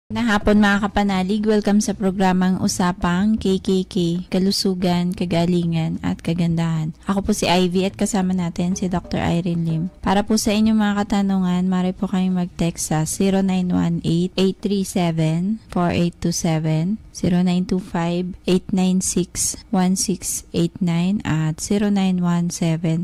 Hapon mga kapanalig, welcome sa programang Usapang KKK, Kalusugan, Kagalingan at Kagandahan. Ako po si Ivy at kasama natin si Dr. Irene Lim. Para po sa inyong mga katanungan, maaari po kayong mag-text sa 0918-837-4827, 0925-896-1689 at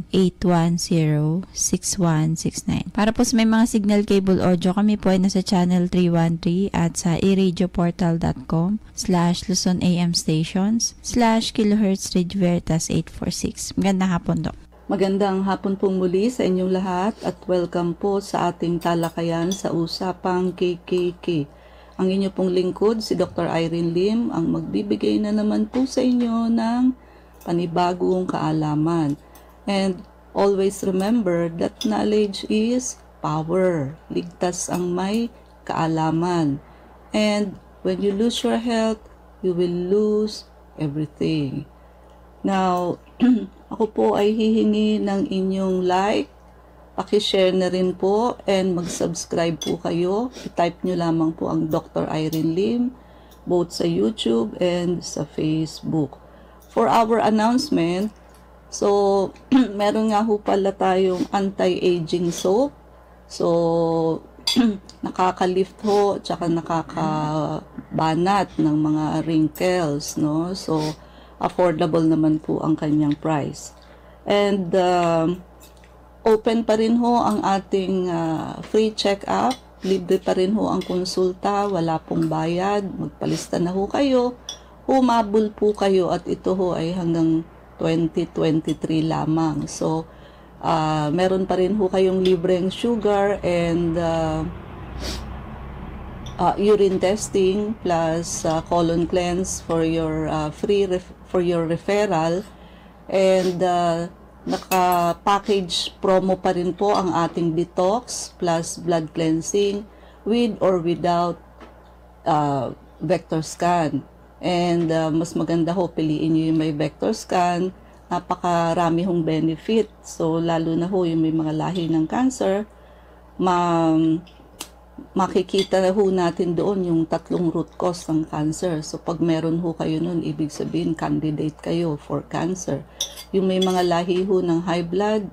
0917-810-6169. Para po sa may mga signal cable audio, kami po ay nasa channel 313 at sa eradioportal.com/Luzon AM stations/kilohertz Radio Veritas 846. Magandang hapon, Dok. Magandang hapon pong muli sa inyong lahat at welcome po sa ating talakayan sa Usapang KKK. Ang inyo pong lingkod, si Dr. Irene Lim, ang magbibigay na naman po sa inyo ng panibagong kaalaman. And always remember that knowledge is power. Ligtas ang may kaalaman. And when you lose your health, you will lose everything. Now, ako po ay hihingi ng inyong like, pakishare na rin po, and mag-subscribe po kayo. I-type nyo lamang po ang Dr. Irene Lim, both sa YouTube and sa Facebook. For our announcement, so, meron nga ho pala tayong anti-aging soap. So, nakaka-lift ho, tsaka nakakabanat ng mga wrinkles, no? So, affordable naman po ang kanyang price. And, open pa rin ho ang ating free check-up. Libre pa rin ho ang konsulta, wala pong bayad. Magpalista na ho kayo. Humabol po kayo at ito ho ay hanggang 2023 lamang. So, meron pa rin ho kayong libreng sugar and urine testing plus colon cleanse for your for your referral, and naka-package promo pa rin po ang ating detox plus blood cleansing with or without vector scan. And mas maganda ho, piliin nyo yung may vector scan. Napakarami hong benefit. So, lalo na ho yung may mga lahi ng cancer, makikita na ho natin doon yung 3 root cause ng cancer. So, pag meron ho kayo nun, ibig sabihin, candidate kayo for cancer. Yung may mga lahi ho ng high blood,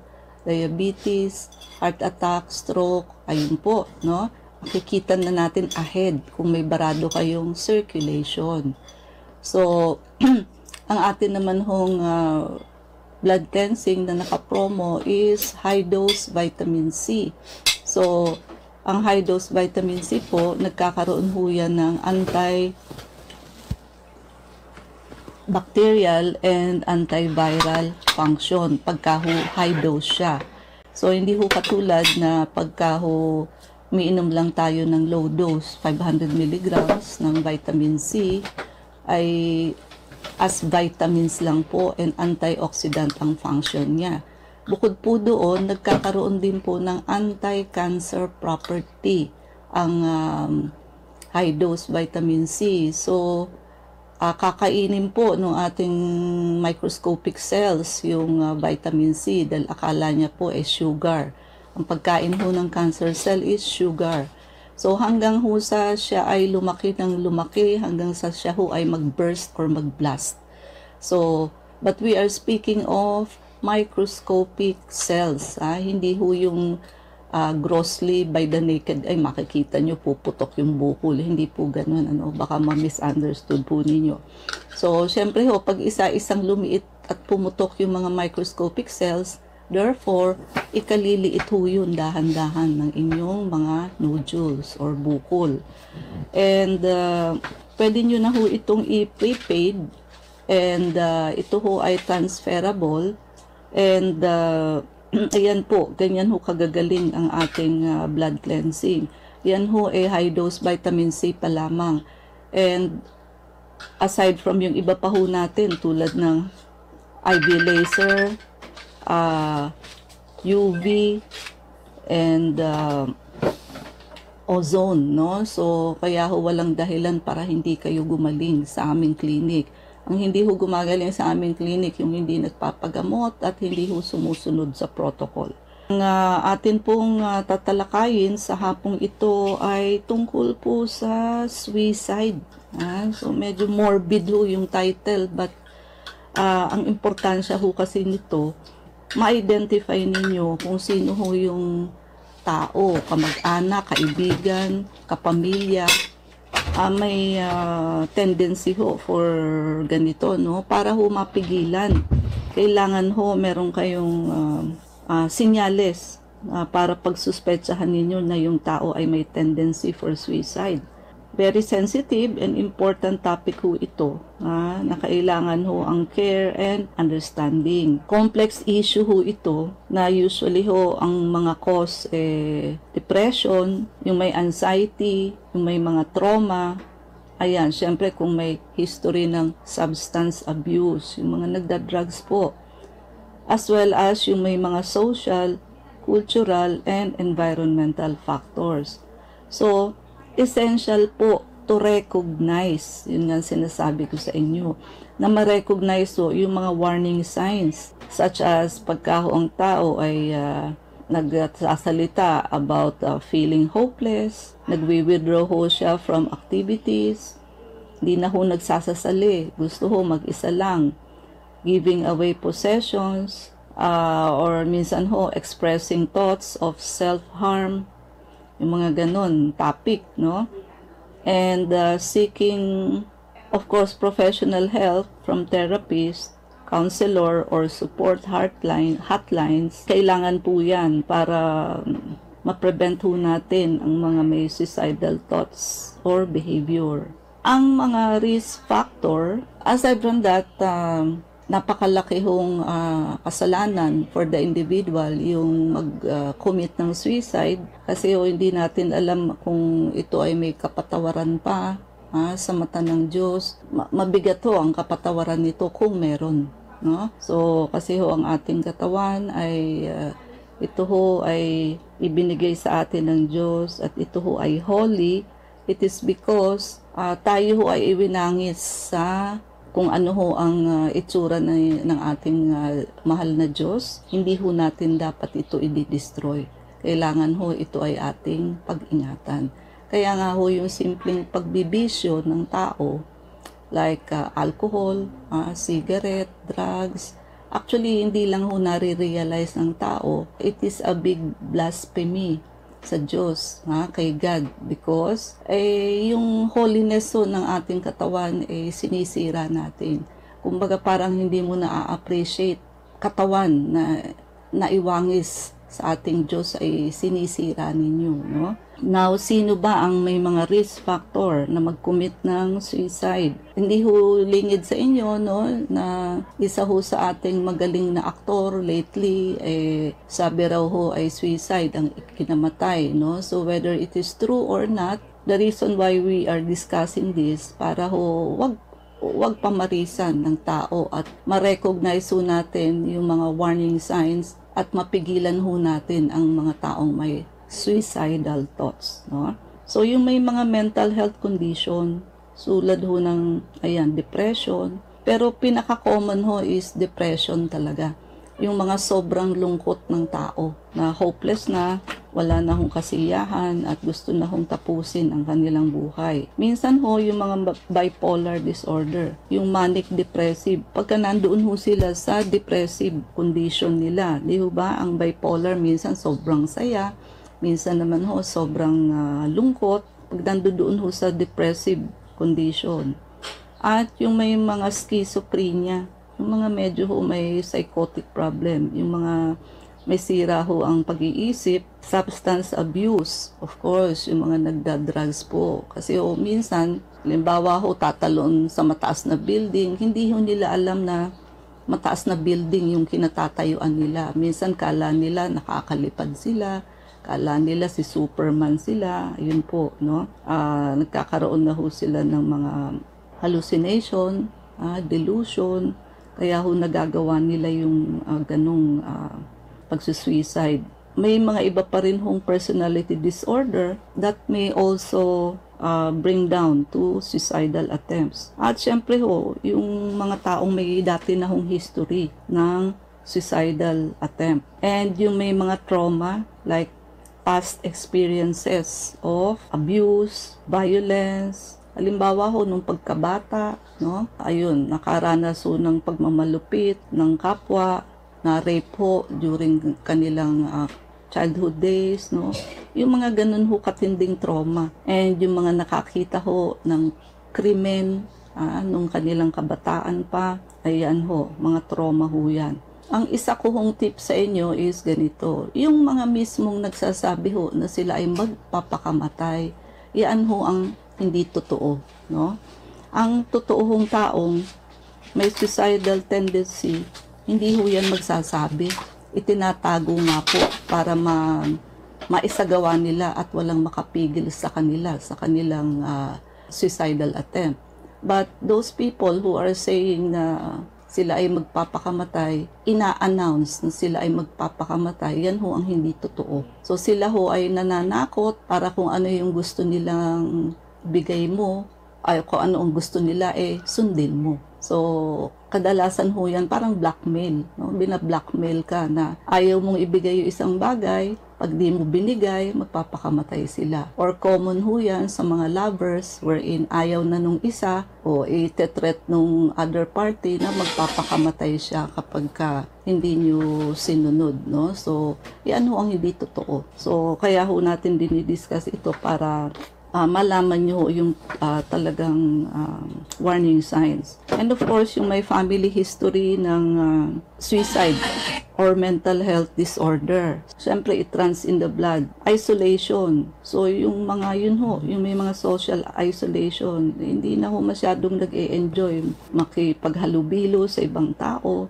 diabetes, heart attack, stroke, ayun po, no? Makikita na natin ahead kung may barado kayong circulation. So, ang atin naman hong blood cleansing na naka-promo is high-dose vitamin C. So, ang high-dose vitamin C po, nagkakaroon ho yan ng antibacterial and antiviral function pagka ho high-dose siya. So, hindi ho katulad na pagka ho umiinom lang tayo ng low dose, 500 mg ng vitamin C, ay as vitamins lang po and antioxidant ang function niya. Bukod po doon, nagkakaroon din po ng anti-cancer property ang high-dose vitamin C. So, kakainin po ng ating microscopic cells yung vitamin C dahil akala niya po ay sugar. Ang pagkain ho ng cancer cell is sugar. So, hanggang ho sa siya ay lumaki ng lumaki, hanggang sa siya ho ay mag-burst or mag-blast. So, but we are speaking of microscopic cells. Hindi ho yung grossly by the naked, ay makikita nyo, puputok yung bukol. Hindi po ganun, baka ma-misunderstood po ninyo. So, syempre ho, pag isa-isang lumiit at pumutok yung mga microscopic cells, therefore, ikaliliit ho yun dahan-dahan ng inyong mga nodules or bukol. And pwede nyo na ho itong i-prepaid, and ito ho ay transferable. And ayan po, ganyan ho kagagaling ang ating blood cleansing. Yan ho ay high-dose vitamin C pa lamang. And aside from yung iba pa ho natin tulad ng IV laser, UV, and ozone, no? So, kaya ho walang dahilan para hindi kayo gumaling sa aming clinic. Ang hindi ho gumagaling sa aming clinic, yung hindi nagpapagamot at hindi ho sumusunod sa protocol. Ang atin pong tatalakayin sa hapong ito ay tungkol po sa suicide. So medyo morbid ho yung title, but ang importansya ho kasi nito, ma-identify ninyo kung sino ho yung tao, kamag-anak, kaibigan, kapamilya, may tendency ho for ganito, no? Para ho mapigilan, kailangan ho meron kayong sinyales para pagsuspetsahan ninyo na yung tao ay may tendency for suicide. Very sensitive and important topic ho ito, na kailangan ho ang care and understanding. Complex issue ho ito na usually ho ang mga cause depression, yung may anxiety, yung may mga trauma. Ayan, syempre kung may history ng substance abuse, yung mga nagda-drugs po. As well as yung may mga social, cultural, and environmental factors. So, essential po to recognize, yun nga sinasabi ko sa inyo, na ma-recognize po yung mga warning signs, such as pagka ang tao ay nagsasalita about feeling hopeless, nagwi-withdraw ho siya from activities, hindi na ho nagsasasali, gusto ho mag-isa lang, giving away possessions, or minsan ho expressing thoughts of self-harm, yung mga ganon topic, no? And seeking, of course, professional help from therapist, counselor, or support hotlines. Kailangan po yan para ma-prevent ho natin ang mga may suicidal thoughts or behavior. Ang mga risk factor, aside from that, napakalaki hong kasalanan for the individual yung mag-commit ng suicide kasi hindi natin alam kung ito ay may kapatawaran pa sa mata ng Diyos. Mabigat ho ang kapatawaran nito kung meron, no? So kasi ho ang ating katawan ay ito ho ay ibinigay sa atin ng Diyos at ito ho ay holy. It is because tayo ho ay iwinangis sa kung ano ho ang itsura ng ating mahal na Diyos. Hindi ho natin dapat ito i-destroy. Kailangan ho ito ay ating pag-ingatan. Kaya nga ho yung simpleng pagbibisyo ng tao, like alcohol, cigarette, drugs, actually hindi lang ho nare-realize ng tao, it is a big blasphemy sa Diyos, kay God, because yung holiness ho ng ating katawan sinisira natin. Kumbaga parang hindi mo na-appreciate katawan na naiwangis sa ating Diyos ay sinisira ninyo, no? Now, sino ba ang may mga risk factor na mag-commit ng suicide? Hindi ho lingid sa inyo, no, na isa ho sa ating magaling na aktor lately, sabi raw ho ay suicide ang kinamatay, no? So, whether it is true or not, the reason why we are discussing this, para ho, wag pamarisan ng tao at ma-recognize ho natin yung mga warning signs at mapigilan ho natin ang mga taong may suicidal thoughts, no? So yung may mga mental health condition, sulad ho ng depression, pero pinaka-common ho is depression talaga. Yung mga sobrang lungkot ng tao na hopeless na, wala na hong kasiyahan at gusto na hong tapusin ang kanilang buhay. Minsan ho yung mga bipolar disorder, yung manic depressive, pagka nandoon ho sila sa depressive condition nila, di ho ba ang bipolar minsan sobrang saya, minsan naman ho sobrang lungkot pag nandoon ho sa depressive condition. At yung may mga schizophrenia, yung mga medyo ho may psychotic problem, yung mga may sira ho ang pag-iisip, substance abuse, of course, yung mga nagda-drugs po. Kasi ho, minsan, halimbawa ho, tatalon sa mataas na building, hindi ho nila alam na mataas na building yung kinatatayuan nila. Minsan, kala nila nakakalipad sila, kala nila si Superman sila, yun po, no? Nagkakaroon na ho sila ng mga hallucination, delusion, kaya ho nagagawa nila yung ganong pagsusuicide. May mga iba pa rin hong personality disorder that may also bring down to suicidal attempts. At syempre ho, yung mga taong may dati na hong history ng suicidal attempt. And yung may mga trauma like past experiences of abuse, violence. Halimbawa ho, nung pagkabata, no? Ayun, nakaranas ho ng pagmamalupit ng kapwa, na rape ho during kanilang childhood days, no? Yung mga ganun ho katinding trauma. And yung mga nakakita ho ng krimen, nung kanilang kabataan pa, ayan ho, mga trauma ho yan. Ang isa ko hong tip sa inyo is ganito, yung mga mismong nagsasabi ho na sila ay magpapakamatay, yan ho ang hindi totoo, no? Ang totoong taong may suicidal tendency, hindi ho yan magsasabi. Itinatago nga po para maisagawa nila at walang makapigil sa kanila, sa kanilang suicidal attempt. But those people who are saying na sila ay magpapakamatay, ina-announce na sila ay magpapakamatay, yan ho ang hindi totoo. So sila ho ay nananakot para kung ano yung gusto nilang bigay mo, ay kung ano ang gusto nila, sundin mo. So, kadalasan ho yan parang blackmail, no? Bina-blackmail ka na ayaw mong ibigay yung isang bagay, pag di mo binigay, magpapakamatay sila. Or common ho yan sa mga lovers wherein ayaw na nung isa o ite-threat nung other party na magpapakamatay siya kapag hindi nyo sinunod, no? So, yan ho ang hindi totoo. So, kaya ho natin dinidiscuss ito para malaman nyo yung talagang warning signs. And of course, yung may family history ng suicide or mental health disorder. Siyempre, it runs in the blood. Isolation. So, yung mga yun ho, yung may mga social isolation, hindi na ho masyadong nag-e-enjoy makipaghalubilo sa ibang tao.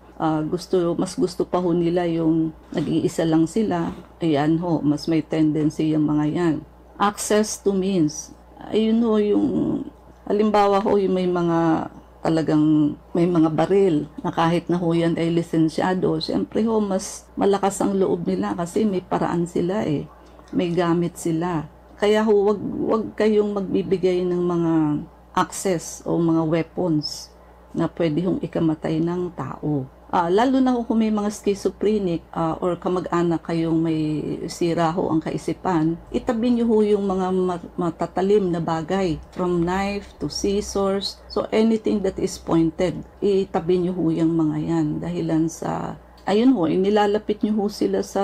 Mas gusto pa ho nila yung nag-iisa lang sila. Ayan ho, mas may tendency yung mga yan. Access to means. Ayun ho, yung halimbawa ho, yung may mga talagang may mga baril na kahit na ho yan ay lisensyado, siyempre ho, mas malakas ang loob nila kasi may paraan sila may gamit sila. Kaya ho, wag kayong magbibigay ng mga access o mga weapons na pwede hong ikamatay ng tao. Lalo na kung may mga schizophrenic or kamag-anak kayong may sira ho ang kaisipan, itabi niyo ho yung mga matatalim na bagay, from knife to scissors, so anything that is pointed, itabi niyo ho yung mga yan. Dahilan sa, ayun ho, inilalapit niyo ho sila sa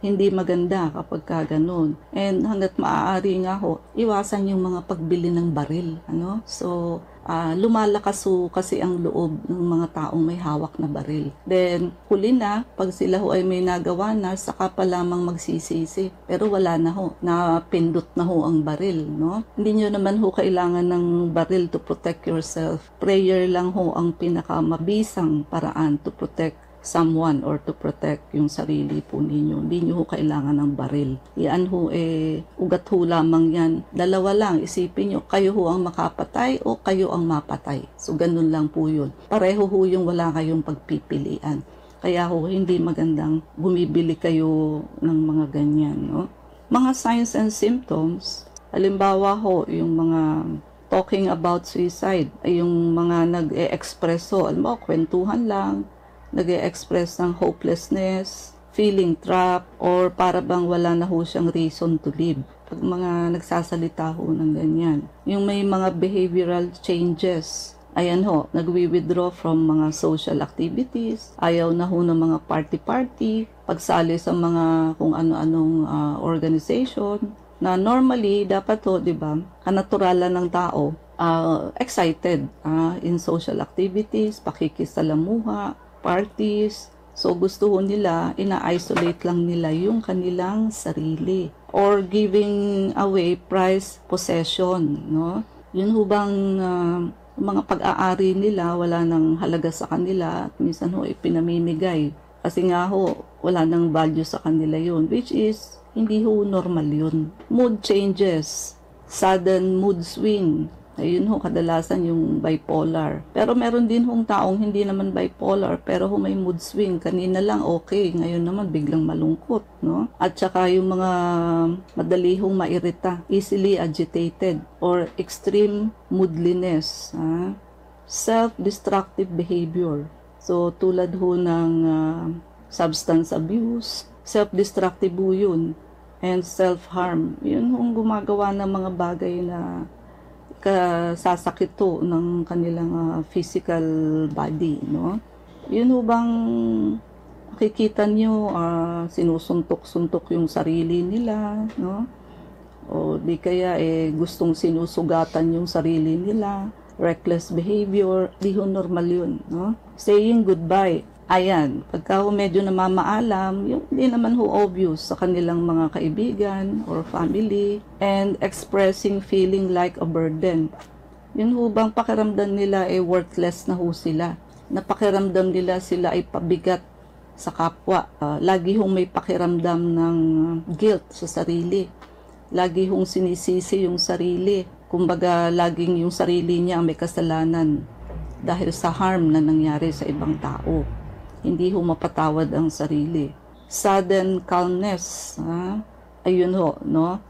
hindi maganda kapag ganun. And hanggat maaari nga ho, iwasan yung mga pagbili ng baril. So, lumalakas ho kasi ang loob ng mga taong may hawak na baril. Then, huli na, pag sila ho ay may nagawa na, saka pa lamang magsisisi. Pero wala na ho, napindot na ho ang baril. No? Hindi nyo naman ho kailangan ng baril to protect yourself. Prayer lang ho ang pinakamabisang paraan to protect someone or to protect yung sarili po ninyo. Hindi nyo ho kailangan ng baril. Yan ho ugat ho lamang yan. Dalawa lang, isipin nyo, kayo ho ang makapatay o kayo ang mapatay. So, ganun lang po yun. Pareho ho yung wala kayong pagpipilian. Kaya ho, hindi magandang bumibili kayo ng mga ganyan. No? Mga signs and symptoms, halimbawa ho, yung mga talking about suicide, ay yung mga nag-e-express ho, alam mo, kwentuhan lang, nag-e-express ng hopelessness, feeling trapped, or para bang wala na ho siyang reason to live. Pag mga nagsasalita ho ng ganyan. Yung may mga behavioral changes, ayan ho, nagwi-withdraw from mga social activities, ayaw na ho ng mga party-party, pagsali sa mga kung ano-anong organization, na normally, dapat ho, di ba, kanaturalan ng tao, excited in social activities, pakikisalamuha, parties. So, gusto ho nila, ina-isolate lang nila yung kanilang sarili. Or giving away prized possession, no? Yun ho bang mga pag-aari nila, wala nang halaga sa kanila, at minsan ho, ipinamimigay. Kasi nga ho, wala nang value sa kanila yun, which is, hindi ho normal yun. Mood changes, sudden mood swing, ayun ho, kadalasan yung bipolar. Pero meron din hong taong hindi naman bipolar, pero ho may mood swing. Kanina lang okay, ngayon naman biglang malungkot, no? At saka yung mga madali hong mairita, easily agitated, or extreme moodiness, self-destructive behavior. So tulad ho ng substance abuse, self-destructive ho yun, and self-harm. Yun hong gumagawa ng mga bagay na kasasakit to ng kanilang physical body, no? Yun ho bang makikita nyo, sinusuntok-suntok yung sarili nila, no? O di kaya gustong sinusugatan yung sarili nila, reckless behavior, di ho normal yun, no? Saying goodbye, ayan, pagka medyo namamaalam, yung hindi naman ho obvious sa kanilang mga kaibigan or family, and expressing feeling like a burden. Yun ho bang pakiramdam nila worthless na ho sila, na pakiramdam nila sila ay pabigat sa kapwa. Lagi hong may pakiramdam ng guilt sa sarili. Lagi hong sinisisi yung sarili. Kumbaga, laging yung sarili niya may kasalanan dahil sa harm na nangyari sa ibang tao. Hindi ho mapatawad ang sarili. Sudden calmness, ayun ho, no?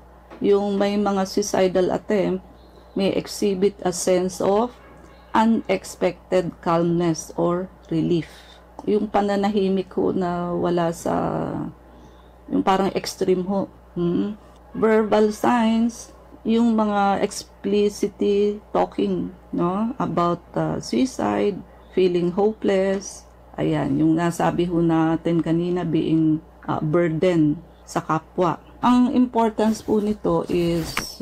Yung may mga suicidal attempt, may exhibit a sense of unexpected calmness or relief. Yung pananahimik ho na wala sa, yung parang extreme ho. Verbal signs, yung mga explicitly talking, no? About suicide, feeling hopeless. Ayan, yung nasabi ho natin kanina, being burden sa kapwa. Ang importance po nito is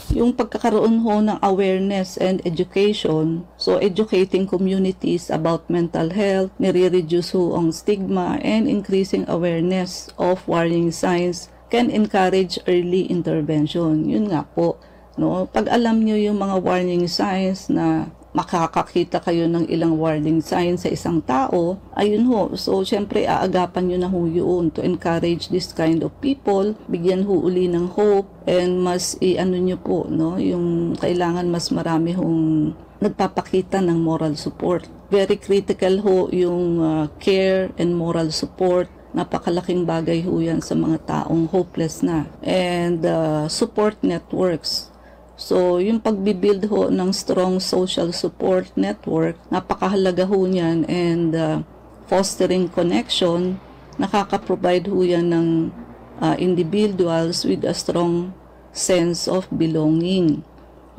yung pagkakaroon ho ng awareness and education. So, educating communities about mental health, nire-reduce ho ang stigma, and increasing awareness of warning signs can encourage early intervention. Yun nga po, no? Pag alam nyo yung mga warning signs na makakakita kayo ng ilang warning signs sa isang tao, ayun ho. So, syempre, aagapan nyo na ho yun to encourage this kind of people, bigyan ho uli ng hope, and mas nyo po, no? Yung kailangan mas marami hong nagpapakita ng moral support. Very critical ho yung care and moral support. Napakalaking bagay ho yan sa mga taong hopeless na. And support networks. So, yung pagbibuild ho ng strong social support network, napakahalaga ho niyan, and fostering connection, nakaka-provide ho yan ng individuals with a strong sense of belonging.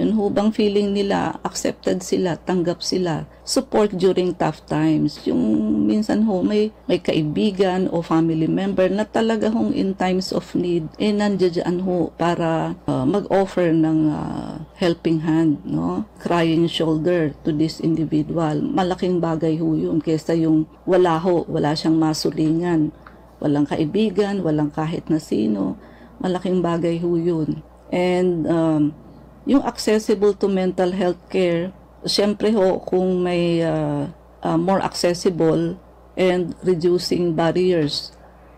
Yun ho bang feeling nila, accepted sila, tanggap sila, support during tough times. Yung minsan ho, may kaibigan o family member na talaga hong in times of need, nandiyan ho para mag-offer ng helping hand, no? Crying shoulder to this individual. Malaking bagay ho yun kesa yung wala siyang masulingan. Walang kaibigan, walang kahit na sino. Malaking bagay ho yun. And yung accessible to mental health care, syempre ho, kung may more accessible and reducing barriers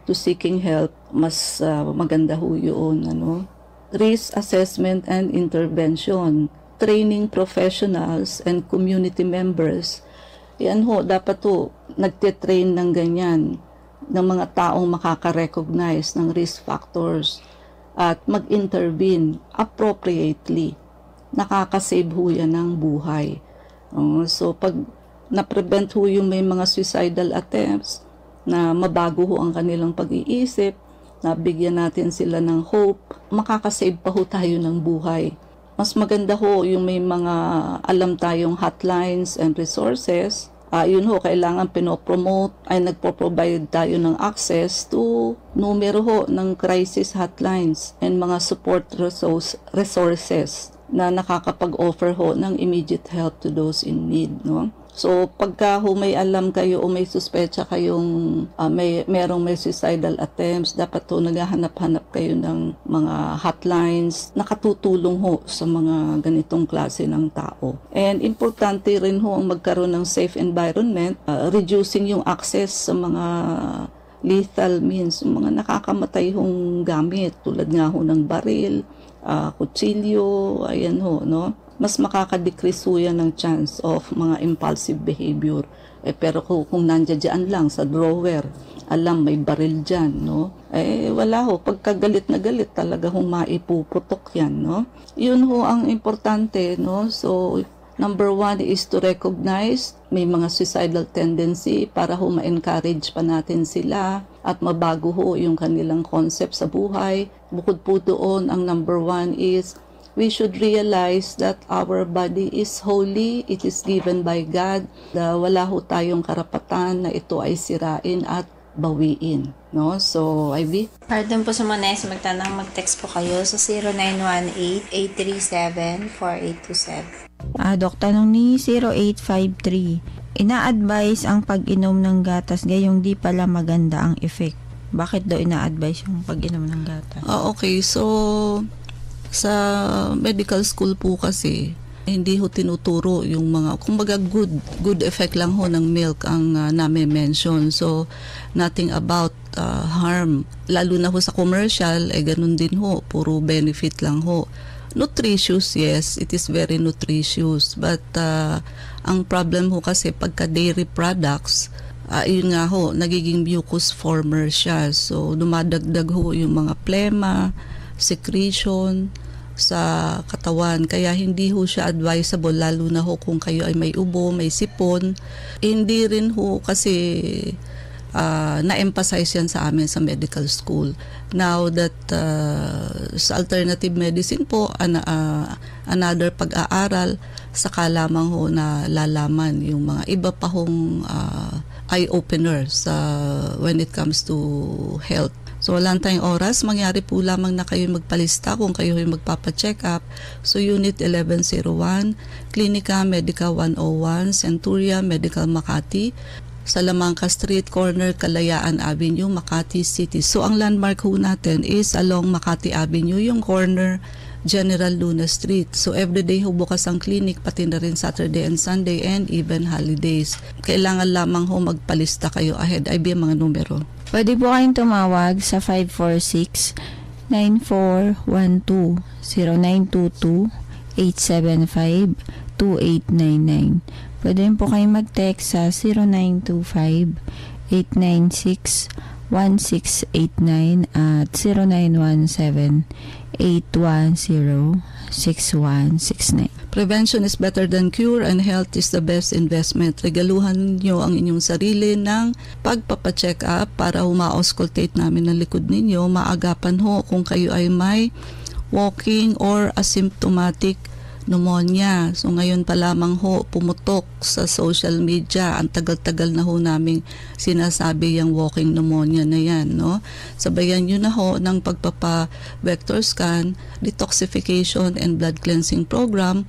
to seeking help, mas maganda ho yun, ano? Risk assessment and intervention, training professionals and community members. Yan ho, dapat ho, nagtitrain ng ganyan, ng mga taong makaka-recognize ng risk factors at mag-intervene appropriately. Nakakasave ho yan ng buhay. So, pag na-prevent ho yung may mga suicidal attempts, na mabago ho ang kanilang pag-iisip, na bigyan natin sila ng hope, makakasave pa ho tayo ng buhay. Mas maganda ho yung may mga alam tayong hotlines and resources. Yun ho, kailangan pinopromote, ay nagpo-provide tayo ng access to numero ho ng crisis hotlines and mga support resources na nakakapag-offer ho ng immediate help to those in need, no? So, pagka ho may alam kayo o may suspecha kayong merong may suicidal attempts, dapat ho naghahanap-hanap kayo ng mga hotlines na katutulong ho sa mga ganitong klase ng tao. And importante rin ho ang magkaroon ng safe environment, reducing yung access sa mga lethal means, mga nakakamatay hong gamit, tulad nga ho ng baril, kutsilyo, ayan ho, no? Mas makaka-decrease ho yan ng chance of mga impulsive behavior. Pero kung nandiyan lang sa drawer, alam may baril dyan, no? Wala ho, pagka galit na galit, talaga hong maipuputok yan, no? Yun ho ang importante, no? So, Number one is to recognize may mga suicidal tendency para ho ma-encourage pa natin sila at mabago ho yung kanilang concept sa buhay. Bukod po doon, ang number one is we should realize that our body is holy, it is given by God. Wala ho tayong karapatan na ito ay sirain at bawiin. No? So, Ivy? Pardon po sa mga nais magtanong, mag-text po kayo sa 0918-837-4827. Dok, tanong ni 0853, ina-advise ang pag-inom ng gatas gayong di pala maganda ang effect. Bakit daw ina-advise yung pag-inom ng gatas? Okay, so sa medical school po kasi, hindi ho tinuturo yung mga, kumbaga good effect lang ho ng milk ang name-mention. So, nothing about harm. Lalo na ho sa commercial, ganun din ho, puro benefit lang ho. Nutritious, yes, it is very nutritious. But ang problem ho kasi pagka dairy products, yun nga ho, nagiging mucus former siya. So, dumadagdag ho yung mga plema, secretion sa katawan. Kaya hindi ho siya advisable, lalo na ho kung kayo ay may ubo, may sipon. Hindi rin ho kasi na-emphasize yan sa amin sa medical school. Now that sa alternative medicine po, another pag-aaral, saka lamang ho na lalaman yung mga iba pa hong eye-openers when it comes to health. So, wala tayong oras. Mangyari po lamang na kayo magpalista kung kayo ay magpapacheck up. So, Unit 1101, Clinica Medica 101, Centuria Medical Makati, Salamanca Street, corner Kalayaan Avenue, Makati City. So, ang landmark ho natin is along Makati Avenue, yung corner General Luna Street. So, everyday ho bukas ang clinic, pati na rin Saturday and Sunday and even holidays. Kailangan lamang ho magpalista kayo ahead. Ay ba mga numero? Pwede po kayong tumawag sa 546-9412, 0922-875-2899. Pwede rin po kayong mag-text sa 0925-896-1689 at 0917-810-6169. Prevention is better than cure and health is the best investment. Regaluhan niyo ang inyong sarili ng pagpapacheck up para ma-auscultate namin ang likod ninyo. Maagapan ho kung kayo ay may walking or asymptomatic pneumonia. So ngayon pa lamang ho pumutok sa social media. Ang tagal-tagal na ho naming sinasabi yung walking pneumonia na yan, no? Sabayan nyo na ho ng pagpapa-vector scan, detoxification and blood cleansing program.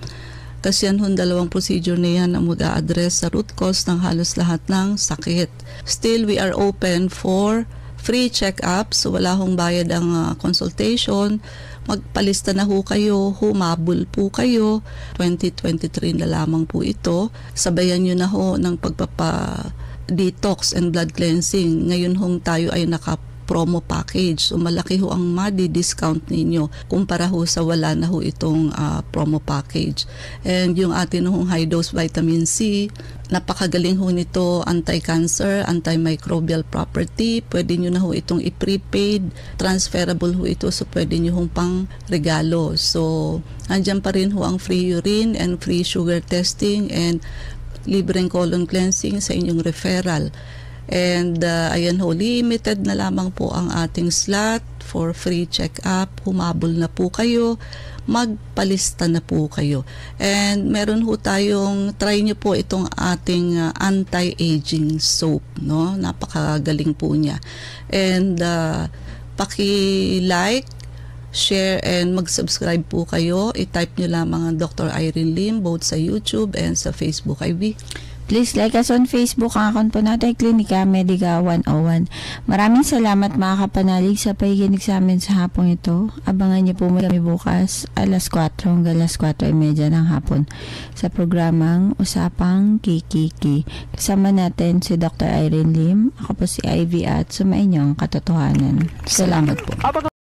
Kasi yan ho, dalawang procedure na yan ang mag-a-address sa root cause ng halos lahat ng sakit. Still, we are open for free check-up. So wala hong bayad ang consultation. Magpalista na ho kayo, humabol po kayo. 2023 na lamang po ito. Sabayan nyo na ho ng pagpapa-detox and blood cleansing. Ngayon hong tayo ay naka-promo package. So malaki ho ang madi-discount ninyo kumpara ho sa wala na ho itong promo package. And yung atin hong high-dose vitamin C, napakagaling ho nito, anti-cancer, antimicrobial property. Pwede nyo na ho itong i-prepaid, transferable ho ito, so pwede nyo hong pang regalo. So, andyan pa rin ho ang free urine and free sugar testing and libreng colon cleansing sa inyong referral. And ayan ho, limited na lamang po ang ating slot for free check-up. Humabol na po kayo, magpalista na po kayo. And meron ho tayong, try nyo po itong ating anti-aging soap, no? Napakagaling po niya. And paki-like, share, and mag-subscribe po kayo. I-type nyo lamang ang Dr. Irene Lim both sa YouTube and sa Facebook. Ivy? Please like us on Facebook. Ang account po natin, Clinica Medica 101. Maraming salamat mga kapanalig sa pakikinig sa amin sa hapong ito. Abangan niyo po kami bukas alas 4 hanggang alas 4:30 ng hapon sa programang Usapang Kikiki. Kasama natin si Dr. Irene Lim. Ako po si Ivy at sumain niyo ang katotohanan. Salamat po.